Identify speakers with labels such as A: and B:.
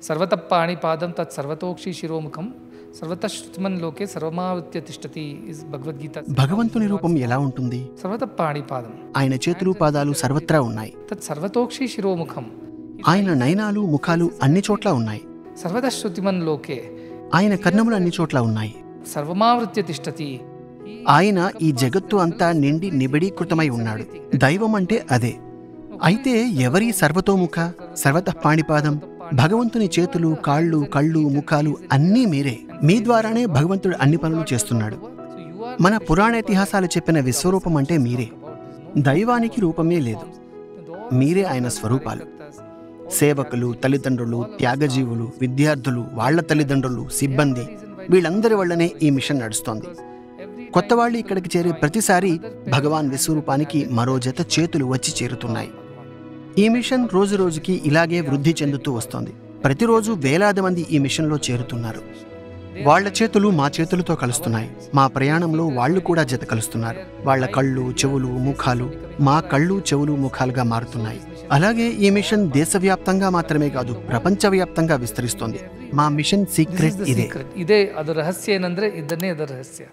A: सर्वतः पाणिपादं तत् सर्वतोक्षि शिरोमुखं सर्वतः श्रुतिमन् लोके सर्वमावృత్య తిష్టతి ఇస్ భగవద్గీత.
B: భగవంతుని రూపం ఎలా ఉంటుంది?
A: सर्वतः పాణిపాదం.
B: ఆయన చేతులు పాదాలు సర్వత్రా ఉన్నాయి.
A: తత్ సర్వతోక్షి శిరోముఖం.
B: ఆయన నయనాలు ముఖాలు అన్ని చోట్ల ఉన్నాయి.
A: सर्वतः श्रुतिमन् లోకే.
B: ఆయన కర్ణములు అన్ని చోట్ల ఉన్నాయి.
A: సర్వమావృత్య తిష్టతి.
B: ఆయన ఈ జగత్తు అంతా నిండి నిబిడీకృతమై ఉన్నాడు. దైవం అంటే అదే. అయితే ఎవరి సర్వతోముఖ సర్వతః పాణిపాదం? భగవంతుని చేతులు కాళ్ళు కళ్ళు ముఖాలు అన్నీ మీరే. మీ ద్వారానే భగవంతుడు అన్ని పనులు చేస్తున్నాడు. మన పురాణ ఇతిహాసాలు చెప్పిన విశ్వరూపం అంటే మీరే. దైవానికి రూపమే లేదు, మీరే ఆయన స్వరూపాలు. సేవకులు, తల్లిదండ్రులు, త్యాగజీవులు, విద్యార్థులు, వాళ్ల తల్లిదండ్రులు, సిబ్బంది, వీళ్ళందరి వల్లనే ఈ మిషన్ నడుస్తోంది. కొత్త వాళ్ళు ఇక్కడికి చేరే ప్రతిసారి భగవాన్ విశ్వరూపానికి మరో జత చేతులు వచ్చి చేరుతున్నాయి. ఈ మిషన్ రోజు రోజుకి ఇలాగే వృద్ధి చెందుతూ వస్తోంది. ప్రతిరోజు వేలాది మంది ఈ మిషన్లో చేరుతున్నారు. వాళ్ల చేతులు మా చేతులతో కలుస్తున్నాయి. మా ప్రయాణంలో వాళ్ళు కూడా జత కలుస్తున్నారు. వాళ్ల కళ్ళు చెవులు ముఖాలు మా కళ్ళు చెవులు ముఖాలుగా మారుతున్నాయి. అలాగే ఈ మిషన్ దేశవ్యాప్తంగా మాత్రమే కాదు, ప్రపంచవ్యాప్తంగా విస్తరిస్తోంది. మా మిషన్ సీక్రెట్ ఇదే.
A: ಅದು ರಹಸ್ಯ ಏನಂದ್ರೆ ಇದನ್ನೇ ಅದರ ರಹಸ್ಯ.